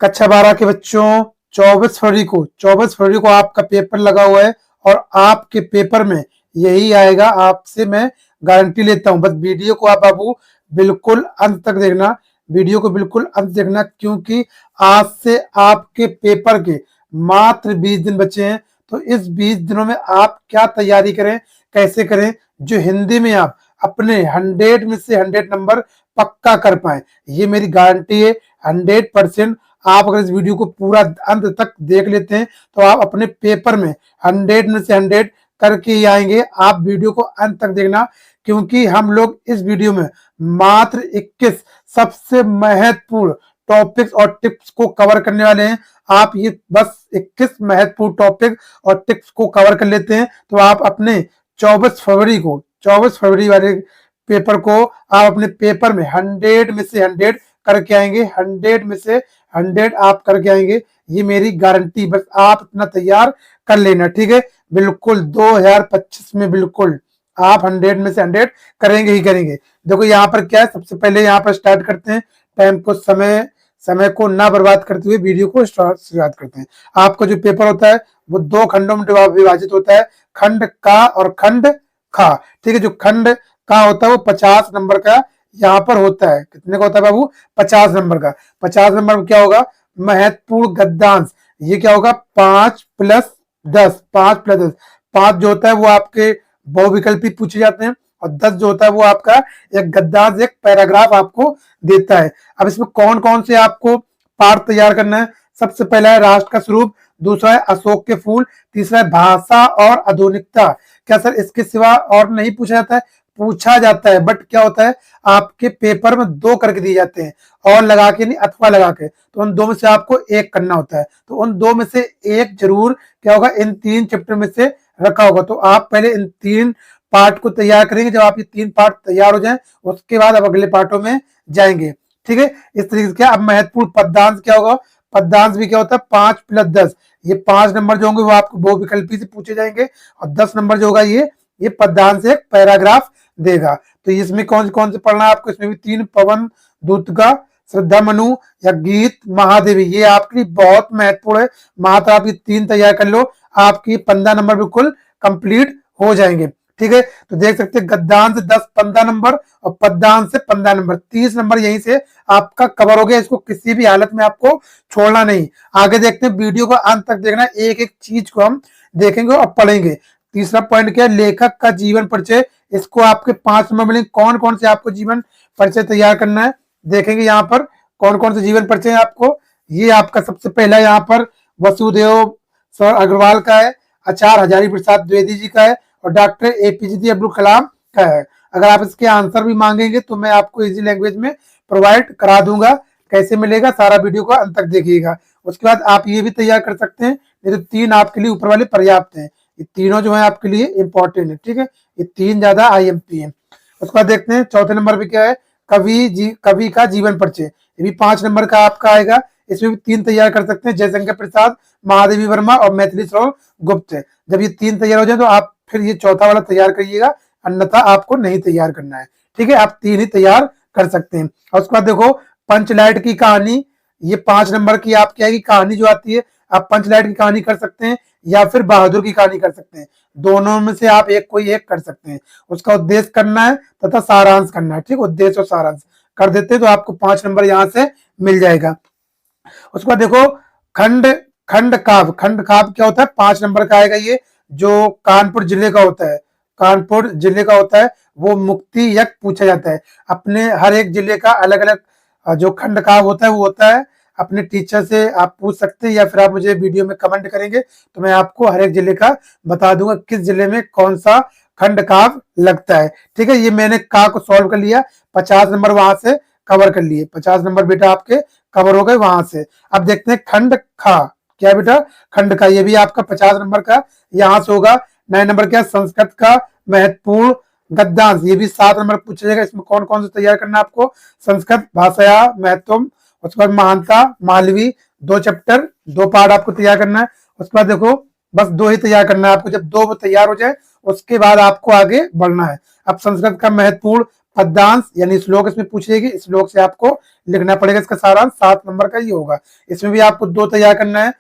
कक्षा 12 के बच्चों 24 फरवरी को आपका पेपर लगा हुआ है और आपके पेपर में यही आएगा। आपसे मैं गारंटी लेता हूं। बस वीडियो को आप बाबू बिल्कुल अंत तक देखना, वीडियो को बिल्कुल अंत देखना, क्योंकि आज से आपके पेपर के मात्र 20 दिन बचे हैं। तो इस 20 दिनों में आप क्या तैयारी करें, कैसे करें, जो हिंदी में आप अपने 100 में से 100 नंबर पक्का कर पाए, ये मेरी गारंटी है 100%। आप अगर इस वीडियो को पूरा अंत तक देख लेते हैं तो आप अपने पेपर में 100 में से 100 करके ही आएंगे। आप वीडियो को अंत तक देखना, क्योंकि हम लोग इस वीडियो में मात्र 21 सबसे महत्वपूर्ण टॉपिक्स और टिप्स को कवर करने वाले हैं। आप ये बस 21 महत्वपूर्ण टॉपिक और टिप्स को कवर कर लेते हैं तो आप अपने 24 फरवरी वाले पेपर को आप अपने पेपर में 100 में से 100 करके आएंगे। 100 में से 100 आप करके आएंगे, ये मेरी गारंटी। बस आप इतना तैयार कर लेना, ठीक है। बिल्कुल 2025 में बिल्कुल आप 100 में से 100 करेंगे ही करेंगे। देखो यहाँ पर क्या है, सबसे पहले यहाँ पर स्टार्ट करते हैं। टाइम को समय को ना बर्बाद करते हुए वीडियो को शुरुआत करते हैं। आपका जो पेपर होता है वो 2 खंडों में विभाजित होता है, खंड का और खंड खा, ठीक है। जो खंड का होता है वो 50 नंबर का यहाँ पर होता है। कितने का होता है बाबू? 50 नंबर का। 50 नंबर में क्या होगा? महत्वपूर्ण गद्यांश। ये क्या होगा? 5+10, 5+10। 5 जो होता है वो आपके बहुविकल्पी पूछे जाते हैं और 10 जो होता है वो आपका एक गद्यांश, एक पैराग्राफ आपको देता है। अब इसमें कौन कौन से आपको पार्ट तैयार करना है? सबसे पहला है राष्ट्र का स्वरूप, दूसरा है अशोक के फूल, तीसरा है भाषा और आधुनिकता। क्या सर इसके सिवा और नहीं पूछा जाता है? पूछा जाता है, बट क्या होता है आपके पेपर में 2 करके दिए जाते हैं, और लगा के नहीं, अथवा लगा के। तो उन 2 में से आपको एक करना होता है। तो उन 2 में से एक जरूर क्या होगा, इन 3 चैप्टर में से रखा होगा। तो आप पहले इन 3 पार्ट को तैयार करेंगे। जब आप ये 3 पार्ट तैयार हो जाएं उसके बाद आप अगले पार्टों में जाएंगे, ठीक है। इस तरीके से क्या अब महत्वपूर्ण पद्यांश क्या होगा? पद्यांश भी क्या होता है? 5+10। ये 5 नंबर जो होंगे वो आपको बहुविकल्पी से पूछे जाएंगे और 10 नंबर जो होगा ये पद्यांश एक पैराग्राफ देगा। तो इसमें कौन कौन से पढ़ना है आपको? इसमें भी 3 पवन दूत का, श्रद्धा मनु या गीत महादेवी, ये आपके लिए बहुत महत्वपूर्ण है। मात्र आप ये 3 तैयार कर लो, आपकी 15 नंबर बिल्कुल कंप्लीट हो जाएंगे, ठीक है। तो देख सकते हैं गद्यांश से 10-15 नंबर और पद्यांश से 15 नंबर, 30 नंबर यहीं से आपका कवर हो गया। इसको किसी भी हालत में आपको छोड़ना नहीं। आगे देखते हैं, वीडियो को अंत तक देखना, एक एक चीज को हम देखेंगे और पढ़ेंगे। तीसरा पॉइंट क्या है? लेखक का जीवन परिचय। इसको आपके 5 नंबर मिलेंगे। कौन कौन से आपको जीवन परिचय तैयार करना है देखेंगे। यहाँ पर कौन कौन से जीवन परिचय है आपको। ये आपका सबसे पहला यहाँ पर वसुदेव सर अग्रवाल का है, आचार्य हजारी प्रसाद द्विवेदी जी का है और डॉक्टर APJ अब्दुल कलाम का है। अगर आप इसके आंसर भी मांगेंगे तो मैं आपको इजी लैंग्वेज में प्रोवाइड करा दूंगा। कैसे मिलेगा, सारा वीडियो को अंत तक देखिएगा। उसके बाद आप ये भी तैयार कर सकते हैं। ये तो 3 आपके लिए ऊपर वाले पर्याप्त हैं। ये तीनों जो है आपके लिए इंपॉर्टेंट है, ठीक है। ये 3 ज्यादा IMP है। उसके बाद देखते हैं चौथे नंबर पे क्या है, कवि का जीवन परिचय। ये भी 5 नंबर का आपका आएगा। इसमें भी 3 तैयार कर सकते हैं, जयशंकर प्रसाद, महादेवी वर्मा और मैथिली श्रवण गुप्त। जब ये 3 तैयार हो जाए तो आप फिर ये चौथा वाला तैयार करिएगा, अन्यथा आपको नहीं तैयार करना है, ठीक है। आप 3 ही तैयार कर सकते हैं। और उसके बाद देखो पंचलाइट की कहानी, ये 5 नंबर की आपकी आएगी कहानी जो आती है। आप पंचलाइट की कहानी कर सकते हैं या फिर बहादुर की कहानी कर सकते हैं। दोनों में से आप कोई एक कर सकते हैं। उसका उद्देश्य करना है तथा सारांश करना है, ठीक। उद्देश्य और सारांश कर देते हैं तो आपको 5 नंबर यहाँ से मिल जाएगा। उसके बाद देखो खंड काव्य क्या होता है? 5 नंबर का आएगा। ये जो कानपुर जिले का होता है, कानपुर जिले का होता है, वो मुक्ति यज्ञ पूछा जाता है। अपने हर एक जिले का अलग अलग जो खंड काव्य होता है वो होता है। अपने टीचर से आप पूछ सकते हैं या फिर आप मुझे वीडियो में कमेंट करेंगे तो मैं आपको हर एक जिले का बता दूंगा किस जिले में कौन सा खंड काव्य लगता है, ठीक है। ये मैंने का को सॉल्व कर लिया, 50 नंबर वहां से कवर कर लिए। 50 नंबर बेटा आपके कवर हो गए वहां से। अब देखते हैं खंड खा, क्या बेटा? खंड का, ये भी आपका 50 नंबर का यहाँ से होगा। 9 नंबर क्या? संस्कृत का महत्वपूर्ण गद्यांश, ये भी 7 नंबर पूछा जाएगा। इसमें कौन कौन से तैयार करना है आपको? संस्कृत भाषा महत्व, उसके बाद महानता, मालवी, 2 चैप्टर 2 पार्ट आपको तैयार करना है। उसके बाद देखो बस 2 ही तैयार करना है आपको। जब 2 तैयार हो जाए उसके बाद आपको आगे बढ़ना है। अब संस्कृत का महत्वपूर्ण पद्यांश यानी श्लोक इसमें पूछेगी, श्लोक से आपको लिखना पड़ेगा। इसका सारांश 7 नंबर का ये होगा। इसमें भी आपको 2 तैयार करना है,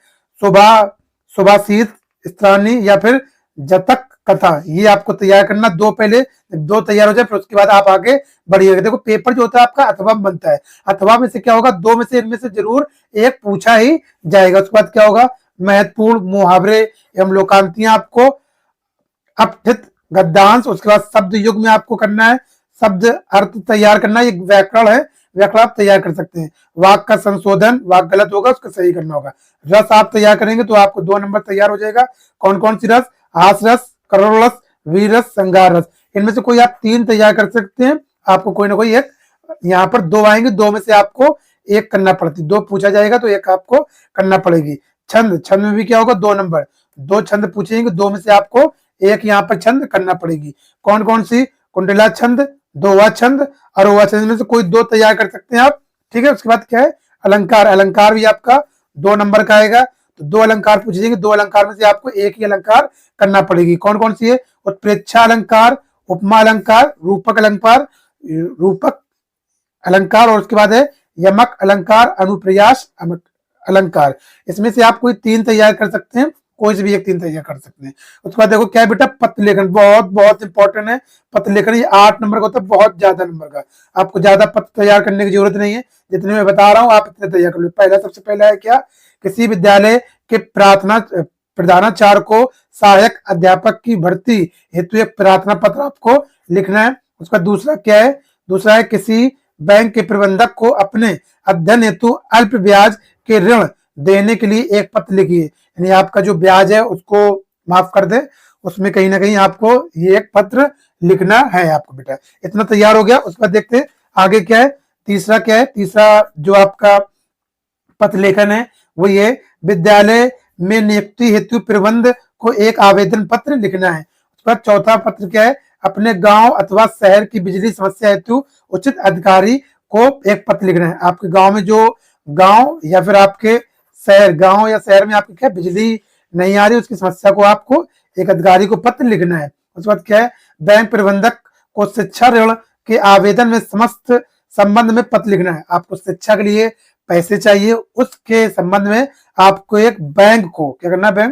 सुबह सुभाषित, स्त्रानी या फिर जतक कथा, ये आपको तैयार करना। 2 पहले, 2 तैयार हो जाए फिर उसके बाद आप आगे बढ़िएगा। देखो पेपर जो होता है आपका अथवा में बनता है, अथवा में से क्या होगा, 2 में से इनमें से जरूर एक पूछा ही जाएगा। उसके बाद क्या होगा, महत्वपूर्ण मुहावरे एवं लोकांतियां आपको, अपठित गद्यांश, उसके बाद शब्द युग में आपको करना है, शब्द अर्थ तैयार करना है, ये व्याकरण है, व्याकरण आप तैयार कर सकते हैं। वाक का संशोधन, वाक गलत होगा उसको सही करना होगा। रस आप तैयार करेंगे तो आपको 2 नंबर तैयार हो जाएगा। कौन कौन सी रस, हास रस, करुण रस, वीर रस, श्रृंगार रस, इनमें से कोई आप 3 तैयार कर सकते हैं। आपको कोई ना कोई एक, यहाँ पर 2 आएंगे, 2 में से आपको एक करना पड़ती, 2 पूछा जाएगा तो एक आपको करना पड़ेगी। छंद, छंद में भी क्या होगा, 2 नंबर, 2 छंद पूछेंगे, 2 में से आपको एक यहाँ पर छंद करना पड़ेगी। कौन कौन सी, कुंडला छंद, दोहा छंद, अरोहा छंद में से कोई 2 तैयार कर सकते हैं आप। ठीक है, उसके बाद क्या है, अलंकार, अलंकार भी आपका 2 नंबर का आएगा। तो 2 अलंकार पूछे जाएंगे, 2 अलंकार में से आपको एक ही अलंकार करना पड़ेगी। कौन कौन सी है, उत्प्रेक्षा अलंकार, उपमा अलंकार, रूपक अलंकार, रूपक अलंकार, और उसके बाद है यमक अलंकार, अनुप्रयास अलंकार। इसमें से आप कोई 3 तैयार कर सकते हैं, कोई से भी एक 3 तैयार कर सकते हैं। उसके बाद देखो क्या है बेटा, पत्र लेखन बहुत बहुत इंपॉर्टेंट है। पत्र लेखन ये 8 नंबर का होता है, बहुत ज्यादा नंबर का। आपको ज्यादा पत्र तैयार करने की जरूरत नहीं है, जितने मैं बता रहा हूँ आप इतने तैयार कर लो। पहला, सबसे पहला है क्या, किसी विद्यालय के प्रधानाचार्य को सहायक अध्यापक की भर्ती हेतु एक प्रार्थना पत्र आपको लिखना है। उसका दूसरा क्या है, दूसरा है किसी बैंक के प्रबंधक को अपने अध्ययन हेतु अल्प ब्याज के ऋण देने के लिए एक पत्र लिखिए, यानी आपका जो ब्याज है उसको माफ कर दे, उसमें कहीं ना कहीं आपको ये एक पत्र लिखना है आपको बेटा। इतना तैयार हो गया। उसके बाद देखते हैं आगे क्या है, तीसरा क्या है, तीसरा जो आपका पत्र लेखन है वो ये, विद्यालय में नियुक्ति हेतु प्रबंध को एक आवेदन पत्र लिखना है। उसके बाद चौथा पत्र क्या है, अपने गांव अथवा शहर की बिजली समस्या हेतु उचित अधिकारी को एक पत्र लिखना है। आपके गांव में जो गांव या फिर आपके शहर, गांव या शहर में आपकी क्या बिजली नहीं आ रही, उसकी समस्या को आपको एक अधिकारी को पत्र लिखना है। उसके बाद क्या है, बैंक प्रबंधक को शिक्षा ऋण के आवेदन में समस्त संबंध में पत्र लिखना है। आपको शिक्षा के लिए पैसे चाहिए, उसके संबंध में आपको एक बैंक को क्या करना है,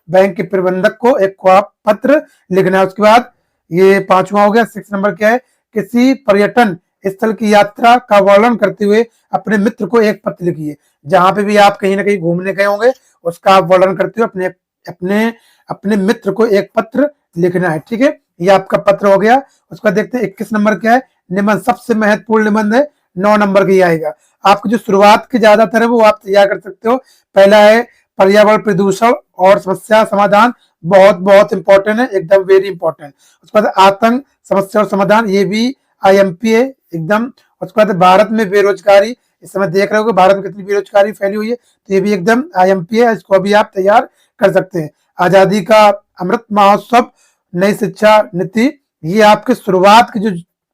बैंक के प्रबंधक को एक को आप पत्र लिखना है। उसके बाद ये 5वां हो गया। 6 नंबर क्या है, किसी पर्यटन स्थल की यात्रा का वर्णन करते हुए अपने मित्र को एक पत्र लिखिए। जहां पे भी आप कहीं ना कहीं घूमने गए होंगे उसका आप वर्णन करते हुए अपने अपने अपने मित्र को एक पत्र लिखना है। ठीक है, ये आपका पत्र हो गया। उसका देखते हैं 21 नंबर क्या है, निबंध, सबसे महत्वपूर्ण निबंध है, 9 नंबर की आएगा। आपकी जो शुरुआत की ज्यादातर है वो आप तैयार कर सकते हो। पहला है पर्यावरण प्रदूषण और समस्या समाधान, बहुत बहुत इंपॉर्टेंट है, एकदम वेरी इंपॉर्टेंट। उसके बाद आतंक, समस्या और समाधान, ये भी IMP है एकदम। उसके बाद भारत में बेरोजगारी, इस समय देख रहे हो कि भारत में कितनी बेरोजगारी फैली हुई है, तो ये भी एकदम IMP है, इसको भी आप तैयार कर सकते हैं। आजादी का अमृत महोत्सव, नई शिक्षा नीति, ये आपके शुरुआत के जो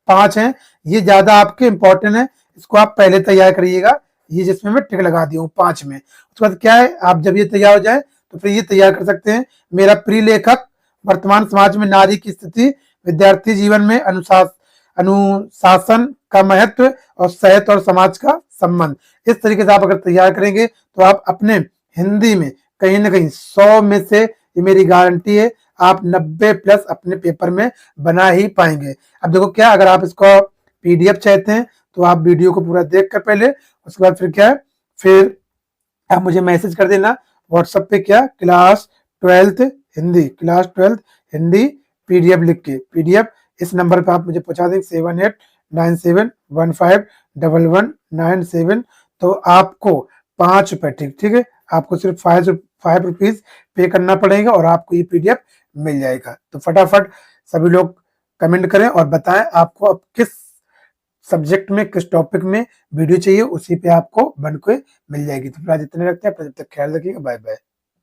5 हैं ये ज्यादा आपके इंपॉर्टेंट है, इसको आप पहले तैयार करिएगा। ये जिसमें मैं टिक लगा दिया हूँ 5 में। उसके बाद क्या है, आप जब ये तैयार हो जाए तो फिर ये तैयार कर सकते हैं, मेरा प्रिय लेखक, वर्तमान समाज में नारी की स्थिति, विद्यार्थी जीवन में अनुशासन का महत्व और सेहत और समाज का संबंध। इस तरीके से आप अगर तैयार करेंगे तो आप अपने हिंदी में कहीं ना कहीं 100 में से, ये मेरी गारंटी है, आप 90 प्लस अपने पेपर में बना ही पाएंगे। अब देखो क्या, अगर आप इसको PDF चाहते हैं तो आप वीडियो को पूरा देख कर पहले, उसके बाद फिर क्या है, फिर आप मुझे मैसेज कर देना व्हाट्सएप पे, क्या, class 12th Hindi, class 12th Hindi PDF लिख के, PDF इस नंबर पे आप मुझे पहुंचा देंगे 7897151197। तो आपको 5 रुपए, ठीक है, आपको सिर्फ 5 रुपीज पे करना पड़ेगा और आपको ये PDF मिल जाएगा। तो फटाफट सभी लोग कमेंट करें और बताएं आपको अब किस सब्जेक्ट में, किस टॉपिक में वीडियो चाहिए, उसी पे आपको बन के मिल जाएगी। तो फिर आज इतने रखते हैं, अपना जब तक ख्याल रखिएगा, बाय बाय।